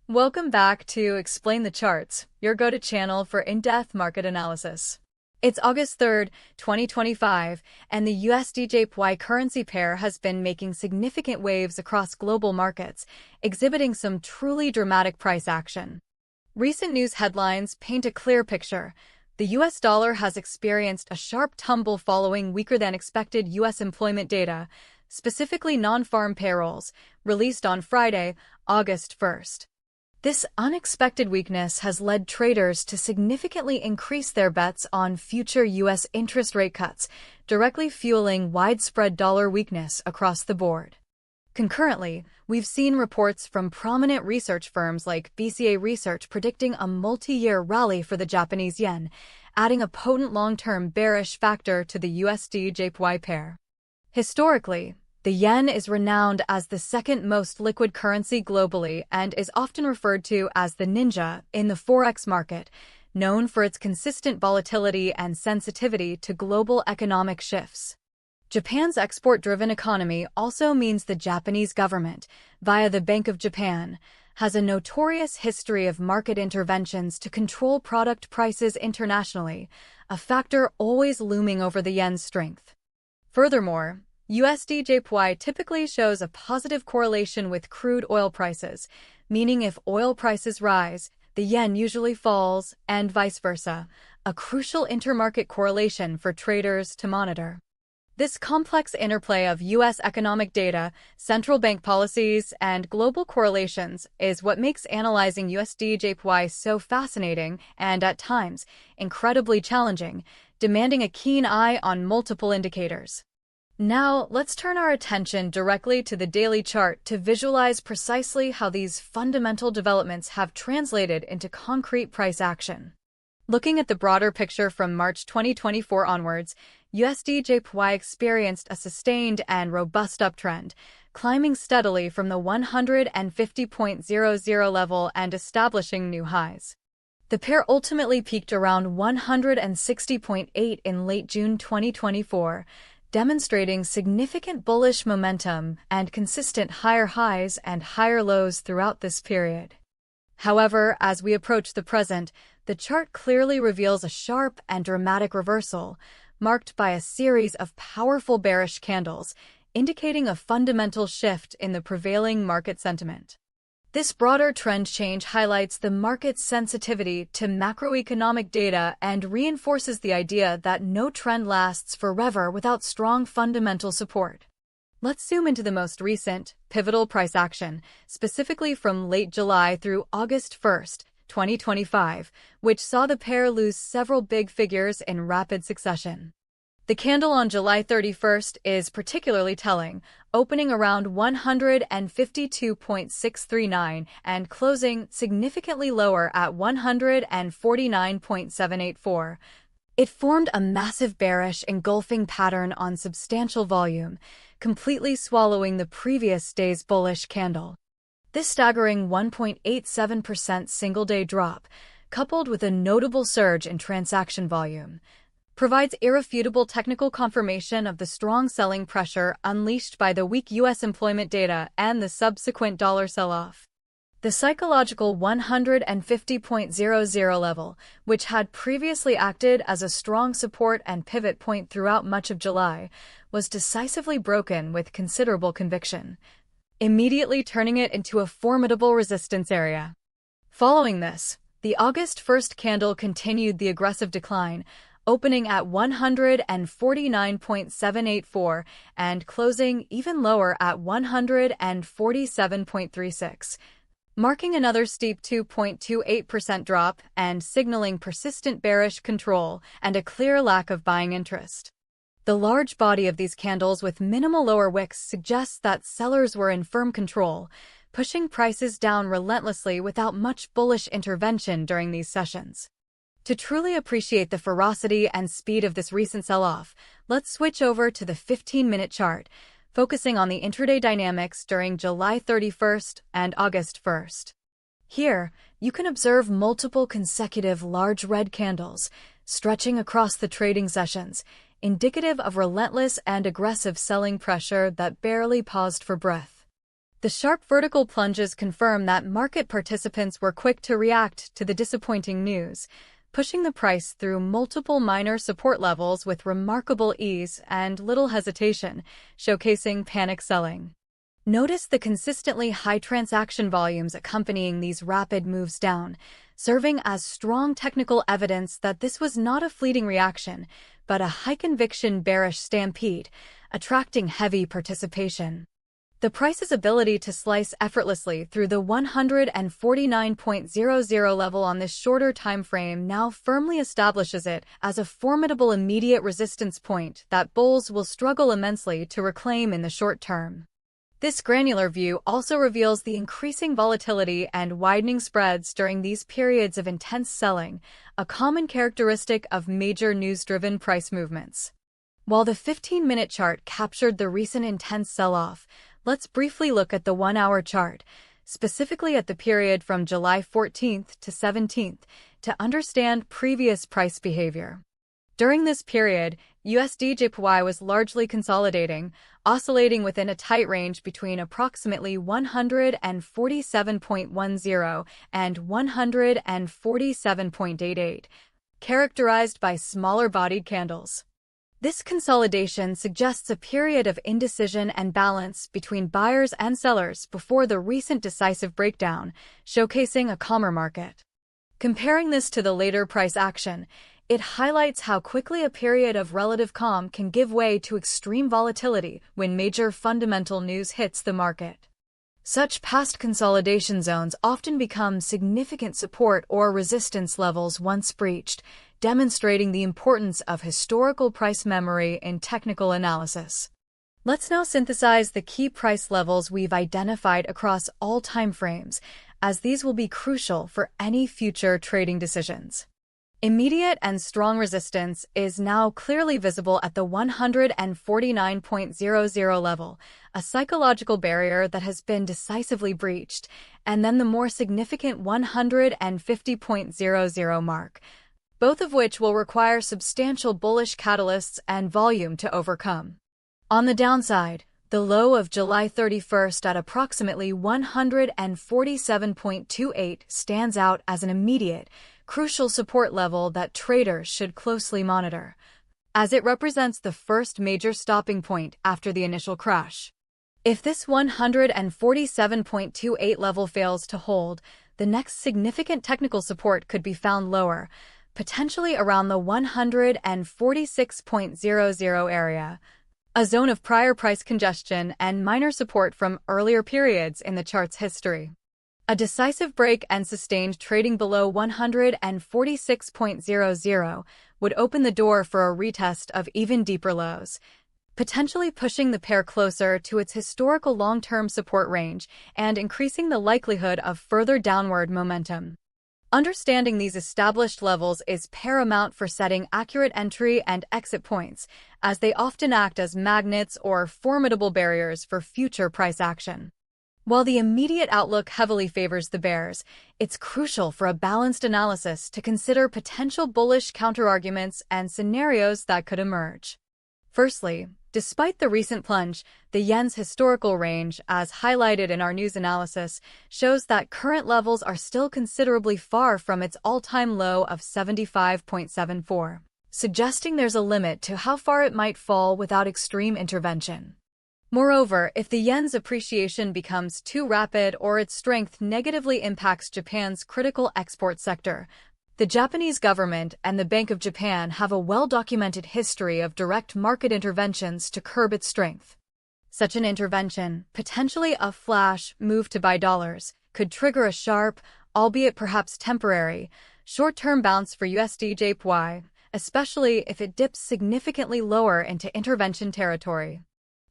Welcome back to Explain the Charts, your go-to channel for in-depth market analysis. It's August 3rd, 2025, and the USDJPY currency pair has been making significant waves across global markets, exhibiting some truly dramatic price action. Recent news headlines paint a clear picture. The US dollar has experienced a sharp tumble following weaker-than-expected US employment data, specifically non-farm payrolls, released on Friday, August 1st. This unexpected weakness has led traders to significantly increase their bets on future U.S. interest rate cuts, directly fueling widespread dollar weakness across the board. Concurrently, we've seen reports from prominent research firms like BCA Research predicting a multi-year rally for the Japanese yen, adding a potent long-term bearish factor to the USD-JPY pair. Historically, the yen is renowned as the second most liquid currency globally and is often referred to as the ninja in the Forex market, known for its consistent volatility and sensitivity to global economic shifts. Japan's export-driven economy also means the Japanese government, via the Bank of Japan, has a notorious history of market interventions to control product prices internationally, a factor always looming over the yen's strength. Furthermore, USDJPY typically shows a positive correlation with crude oil prices, meaning if oil prices rise, the yen usually falls, and vice versa, a crucial intermarket correlation for traders to monitor. This complex interplay of U.S. economic data, central bank policies, and global correlations is what makes analyzing USDJPY so fascinating and, at times, incredibly challenging, demanding a keen eye on multiple indicators. Now, let's turn our attention directly to the daily chart to visualize precisely how these fundamental developments have translated into concrete price action. Looking at the broader picture from March 2024 onwards, USDJPY experienced a sustained and robust uptrend, climbing steadily from the 150.00 level and establishing new highs. The pair ultimately peaked around 160.8 in late June 2024, demonstrating significant bullish momentum and consistent higher highs and higher lows throughout this period. However, as we approach the present, the chart clearly reveals a sharp and dramatic reversal, marked by a series of powerful bearish candles, indicating a fundamental shift in the prevailing market sentiment. This broader trend change highlights the market's sensitivity to macroeconomic data and reinforces the idea that no trend lasts forever without strong fundamental support. Let's zoom into the most recent, pivotal price action, specifically from late July through August 1st, 2025, which saw the pair lose several big figures in rapid succession. The candle on July 31st is particularly telling, opening around 152.639 and closing significantly lower at 149.784. It formed a massive bearish engulfing pattern on substantial volume, completely swallowing the previous day's bullish candle. This staggering 1.87% single-day drop, coupled with a notable surge in transaction volume, provides irrefutable technical confirmation of the strong selling pressure unleashed by the weak U.S. employment data and the subsequent dollar sell-off. The psychological 150.00 level, which had previously acted as a strong support and pivot point throughout much of July, was decisively broken with considerable conviction, immediately turning it into a formidable resistance area. Following this, the August 1st candle continued the aggressive decline, opening at 149.784 and closing even lower at 147.36, marking another steep 2.28% drop and signaling persistent bearish control and a clear lack of buying interest. The large body of these candles with minimal lower wicks suggests that sellers were in firm control, pushing prices down relentlessly without much bullish intervention during these sessions. To truly appreciate the ferocity and speed of this recent sell-off, let's switch over to the 15-minute chart, focusing on the intraday dynamics during July 31st and August 1st. Here, you can observe multiple consecutive large red candles stretching across the trading sessions, indicative of relentless and aggressive selling pressure that barely paused for breath. The sharp vertical plunges confirm that market participants were quick to react to the disappointing news, pushing the price through multiple minor support levels with remarkable ease and little hesitation, showcasing panic selling. Notice the consistently high transaction volumes accompanying these rapid moves down, serving as strong technical evidence that this was not a fleeting reaction, but a high-conviction bearish stampede, attracting heavy participation. The price's ability to slice effortlessly through the 149.00 level on this shorter time frame now firmly establishes it as a formidable immediate resistance point that bulls will struggle immensely to reclaim in the short term. This granular view also reveals the increasing volatility and widening spreads during these periods of intense selling, a common characteristic of major news-driven price movements. While the 15-minute chart captured the recent intense sell-off, let's briefly look at the 1-hour chart, specifically at the period from July 14th to 17th, to understand previous price behavior. During this period, USDJPY was largely consolidating, oscillating within a tight range between approximately 147.10 and 147.88, characterized by smaller-bodied candles. This consolidation suggests a period of indecision and balance between buyers and sellers before the recent decisive breakdown, showcasing a calmer market. Comparing this to the later price action, it highlights how quickly a period of relative calm can give way to extreme volatility when major fundamental news hits the market. Such past consolidation zones often become significant support or resistance levels once breached, demonstrating the importance of historical price memory in technical analysis. Let's now synthesize the key price levels we've identified across all time frames, as these will be crucial for any future trading decisions. Immediate and strong resistance is now clearly visible at the 149.00 level, a psychological barrier that has been decisively breached, and then the more significant 150.00 mark, both of which will require substantial bullish catalysts and volume to overcome. On the downside, the low of July 31st at approximately 147.28 stands out as an immediate, crucial support level that traders should closely monitor, as it represents the first major stopping point after the initial crash. If this 147.28 level fails to hold, the next significant technical support could be found lower, potentially around the 146.00 area, a zone of prior price congestion and minor support from earlier periods in the chart's history. A decisive break and sustained trading below 146.00 would open the door for a retest of even deeper lows, potentially pushing the pair closer to its historical long-term support range and increasing the likelihood of further downward momentum. Understanding these established levels is paramount for setting accurate entry and exit points, as they often act as magnets or formidable barriers for future price action. While the immediate outlook heavily favors the bears, it's crucial for a balanced analysis to consider potential bullish counterarguments and scenarios that could emerge. Firstly, despite the recent plunge, the yen's historical range, as highlighted in our news analysis, shows that current levels are still considerably far from its all-time low of 75.74, suggesting there's a limit to how far it might fall without extreme intervention. Moreover, if the yen's appreciation becomes too rapid or its strength negatively impacts Japan's critical export sector, the Japanese government and the Bank of Japan have a well-documented history of direct market interventions to curb its strength. Such an intervention, potentially a flash move to buy dollars, could trigger a sharp, albeit perhaps temporary, short-term bounce for USDJPY, especially if it dips significantly lower into intervention territory.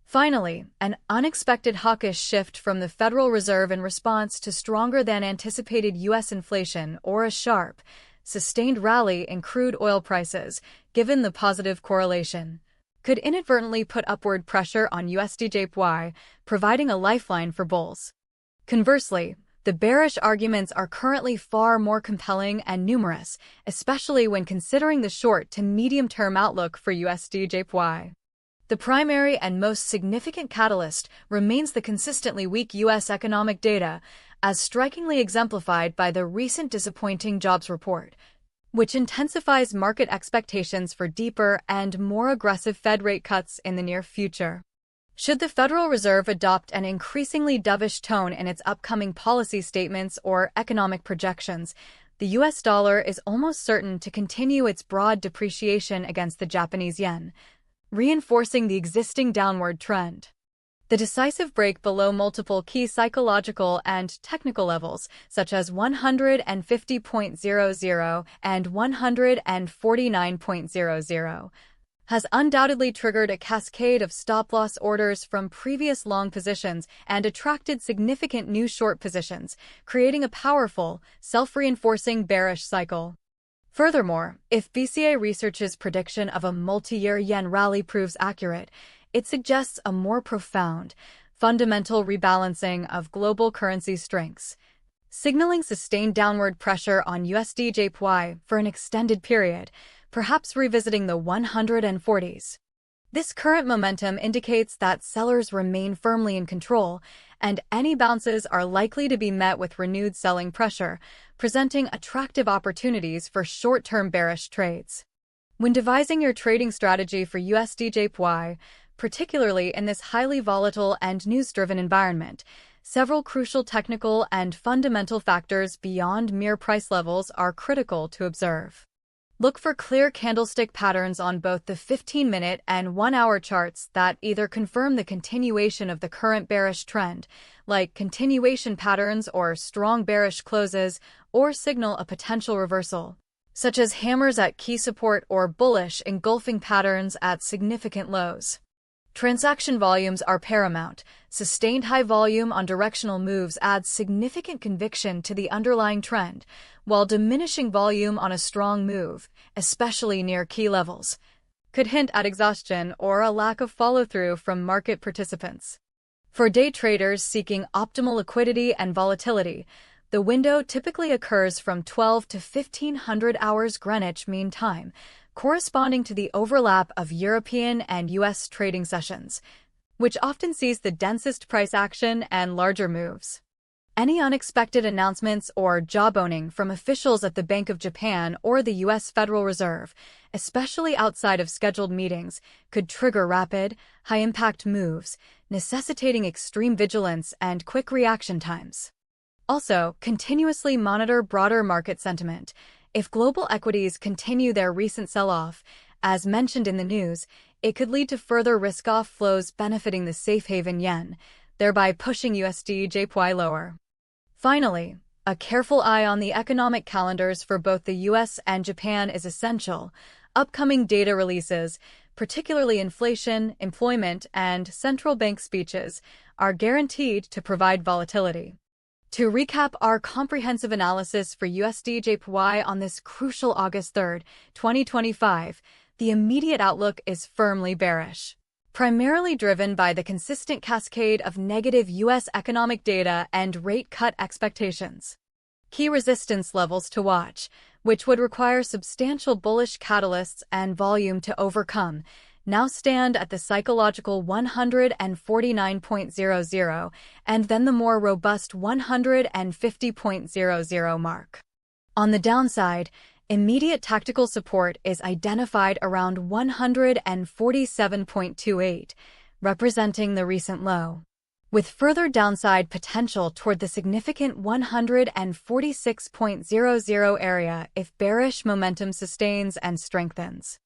Finally, an unexpected hawkish shift from the Federal Reserve in response to stronger than anticipated U.S. inflation or a sharp, sustained rally in crude oil prices, given the positive correlation, could inadvertently put upward pressure on USDJPY, providing a lifeline for bulls. Conversely, the bearish arguments are currently far more compelling and numerous, especially when considering the short to medium-term outlook for USDJPY. The primary and most significant catalyst remains the consistently weak U.S. economic data, as strikingly exemplified by the recent disappointing jobs report, which intensifies market expectations for deeper and more aggressive Fed rate cuts in the near future. Should the Federal Reserve adopt an increasingly dovish tone in its upcoming policy statements or economic projections, the U.S. dollar is almost certain to continue its broad depreciation against the Japanese yen, reinforcing the existing downward trend. The decisive break below multiple key psychological and technical levels, such as 150.00 and 149.00, has undoubtedly triggered a cascade of stop-loss orders from previous long positions and attracted significant new short positions, creating a powerful, self-reinforcing bearish cycle. Furthermore, if BCA Research's prediction of a multi-year yen rally proves accurate, it suggests a more profound, fundamental rebalancing of global currency strengths, signaling sustained downward pressure on USDJPY for an extended period, perhaps revisiting the 140s. This current momentum indicates that sellers remain firmly in control, and any bounces are likely to be met with renewed selling pressure, presenting attractive opportunities for short-term bearish trades. When devising your trading strategy for USDJPY, particularly in this highly volatile and news-driven environment, several crucial technical and fundamental factors beyond mere price levels are critical to observe. Look for clear candlestick patterns on both the 15-minute and 1-hour charts that either confirm the continuation of the current bearish trend, like continuation patterns or strong bearish closes, or signal a potential reversal, such as hammers at key support or bullish engulfing patterns at significant lows. Transaction volumes are paramount. Sustained high volume on directional moves adds significant conviction to the underlying trend, while diminishing volume on a strong move, especially near key levels, could hint at exhaustion or a lack of follow-through from market participants. For day traders seeking optimal liquidity and volatility, the window typically occurs from 12 to 1500 hours Greenwich Mean Time, corresponding to the overlap of European and U.S. trading sessions, which often sees the densest price action and larger moves. Any unexpected announcements or jawboning from officials at the Bank of Japan or the U.S. Federal Reserve, especially outside of scheduled meetings, could trigger rapid, high-impact moves, necessitating extreme vigilance and quick reaction times. Also, continuously monitor broader market sentiment. If global equities continue their recent sell-off, as mentioned in the news, it could lead to further risk-off flows benefiting the safe haven yen, thereby pushing USDJPY lower. Finally, a careful eye on the economic calendars for both the US and Japan is essential. Upcoming data releases, particularly inflation, employment, and central bank speeches, are guaranteed to provide volatility. To recap our comprehensive analysis for USDJPY on this crucial August 3, 2025, the immediate outlook is firmly bearish, primarily driven by the consistent cascade of negative U.S. economic data and rate cut expectations. Key resistance levels to watch, which would require substantial bullish catalysts and volume to overcome, now stand at the psychological 149.00 and then the more robust 150.00 mark. On the downside, immediate tactical support is identified around 147.28, representing the recent low, with further downside potential toward the significant 146.00 area if bearish momentum sustains and strengthens.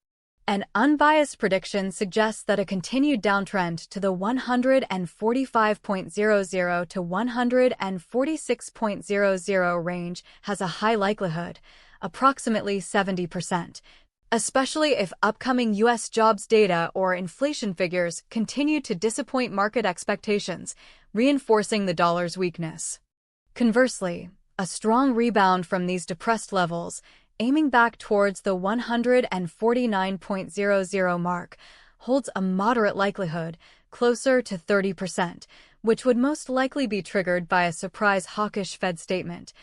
An unbiased prediction suggests that a continued downtrend to the 145.00 to 146.00 range has a high likelihood, approximately 70%, especially if upcoming U.S. jobs data or inflation figures continue to disappoint market expectations, reinforcing the dollar's weakness. Conversely, a strong rebound from these depressed levels, aiming back towards the 149.00 mark, holds a moderate likelihood, closer to 30%, which would most likely be triggered by a surprise hawkish Fed statement,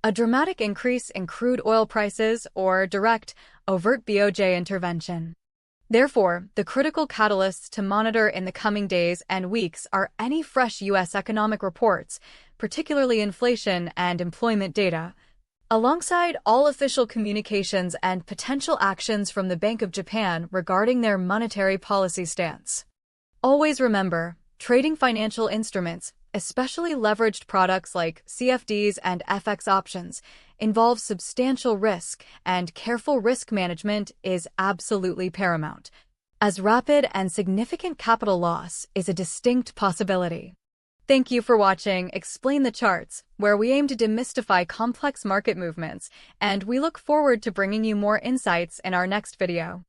a dramatic increase in crude oil prices, or direct, overt BoJ intervention. Therefore, the critical catalysts to monitor in the coming days and weeks are any fresh U.S. economic reports, particularly inflation and employment data, alongside all official communications and potential actions from the Bank of Japan regarding their monetary policy stance. Always remember, trading financial instruments, especially leveraged products like CFDs and FX options, involves substantial risk, and careful risk management is absolutely paramount, as rapid and significant capital loss is a distinct possibility. Thank you for watching Explain the Charts, where we aim to demystify complex market movements, and we look forward to bringing you more insights in our next video.